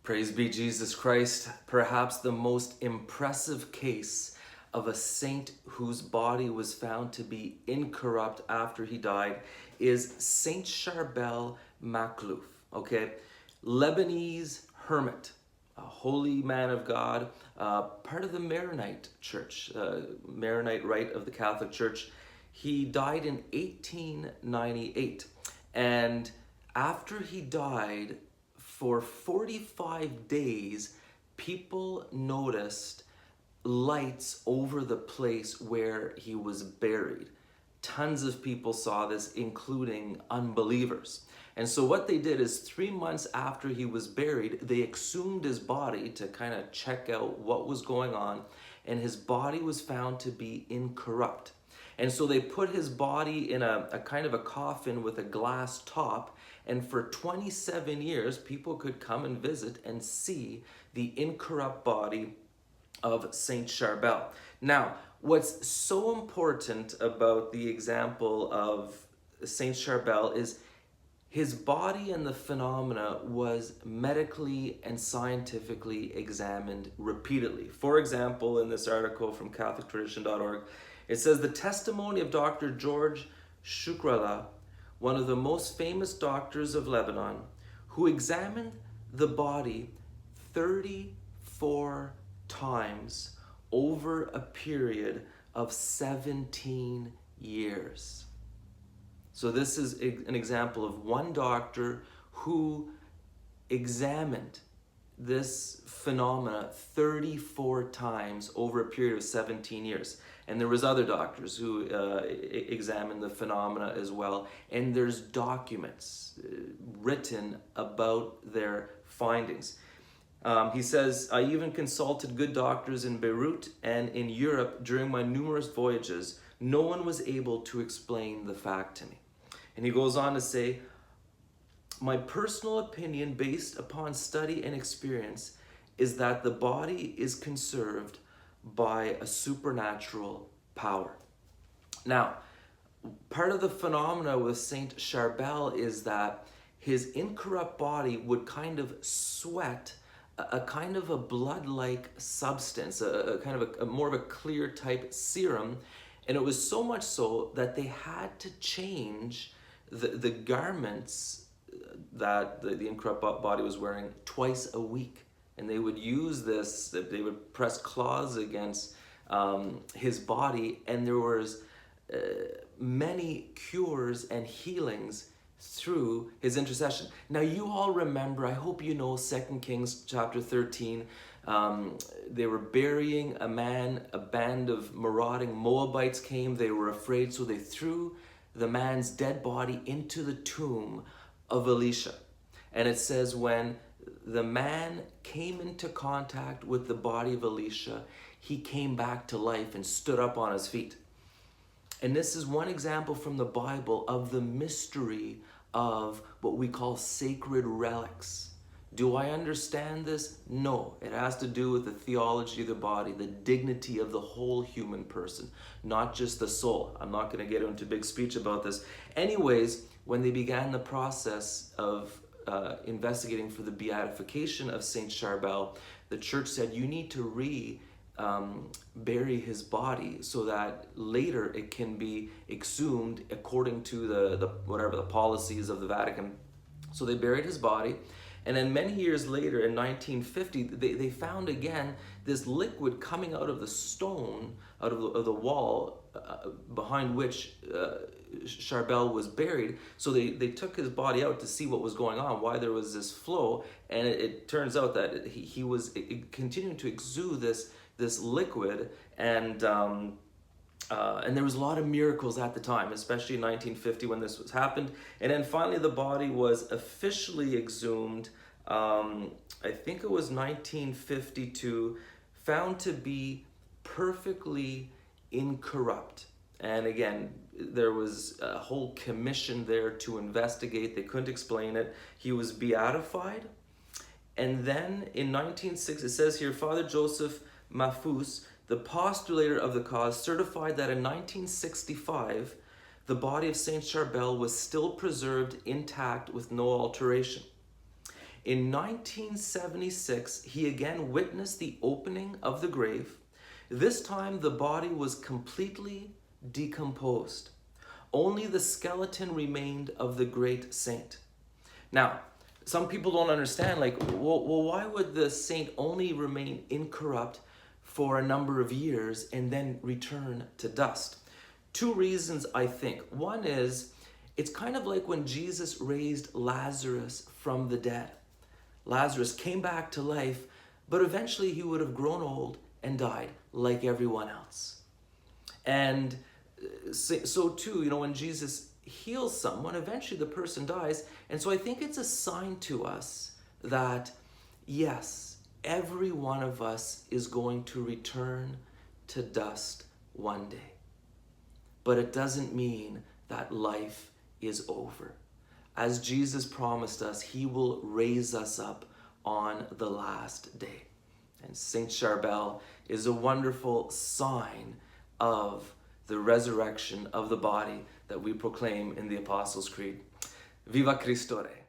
Praise be Jesus Christ. Perhaps the most impressive case of a saint whose body was found to be incorrupt after he died is Saint Charbel Makhlouf, okay? Lebanese hermit, a holy man of God, part of the Maronite Church, Maronite rite of the Catholic Church. He died in 1898, and after he died, for 45 days, people noticed lights over the place where he was buried. Tons of people saw this, including unbelievers. And so what they did is 3 months after he was buried, they exhumed his body to kind of check out what was going on, and his body was found to be incorrupt. And so they put his body in a kind of a coffin with a glass top, and for 27 years, people could come and visit and see the incorrupt body of Saint Sharbel. Now, what's so important about the example of Saint Sharbel is his body and the phenomena was medically and scientifically examined repeatedly. For example, in this article from CatholicTradition.org, it says the testimony of Dr. George Shukrallah, one of the most famous doctors of Lebanon, who examined the body 34 times over a period of 17 years. So this is an example of one doctor who examined this phenomena 34 times over a period of 17 years. And there was other doctors who examined the phenomena as well. And there's documents written about their findings. He says, I even consulted good doctors in Beirut and in Europe during my numerous voyages. No one was able to explain the fact to me. And he goes on to say, my personal opinion based upon study and experience is that the body is conserved by a supernatural power. Now, part of the phenomena with Saint Sharbel is that his incorrupt body would kind of sweat a kind of a blood-like substance, a kind of a more of a clear type serum, and it was so much so that they had to change the garments that the incorrupt body was wearing twice a week. And they would use this, they would press claws against his body, and there was many cures and healings through his intercession. Now you all remember, I hope you know 2 Kings chapter 13, they were burying a man, a band of marauding Moabites came, they were afraid, so they threw the man's dead body into the tomb of Elisha. And it says when the man came into contact with the body of Elisha, he came back to life and stood up on his feet. And this is one example from the Bible of the mystery of what we call sacred relics. Do I understand this? No. It has to do with the theology of the body, the dignity of the whole human person, not just the soul. I'm not going to get into a big speech about this. Anyways, when they began the process of investigating for the beatification of Saint Sharbel, the church said you need to bury his body so that later it can be exhumed according to the policies of the Vatican. So they buried his body, and then many years later in 1950 they found again this liquid coming out of the stone, out of the wall behind which Sharbel was buried. So they took his body out to see what was going on, why there was this flow, and it turns out that he was continuing to exude this liquid, and there was a lot of miracles at the time, especially in 1950 when this was happened. And then finally the body was officially exhumed, I think it was 1952, found to be perfectly incorrupt. And again, there was a whole commission there to investigate. They couldn't explain it. He was beatified. And then in 1960, it says here, Father Joseph Mafous, the postulator of the cause, certified that in 1965, the body of Saint Sharbel was still preserved intact with no alteration. In 1976, he again witnessed the opening of the grave. This time, the body was completely decomposed. Only the skeleton remained of the great saint. Now, some people don't understand, like, well, why would the saint only remain incorrupt for a number of years and then return to dust? Two reasons, I think. One is, it's kind of like when Jesus raised Lazarus from the dead. Lazarus came back to life, but eventually he would have grown old and died like everyone else. And so too, when Jesus heals someone, eventually the person dies. And so I think it's a sign to us that, yes, every one of us is going to return to dust one day. But it doesn't mean that life is over. As Jesus promised us, he will raise us up on the last day. And Saint Charbel is a wonderful sign of the resurrection of the body that we proclaim in the Apostles' Creed. Viva Christo Rey!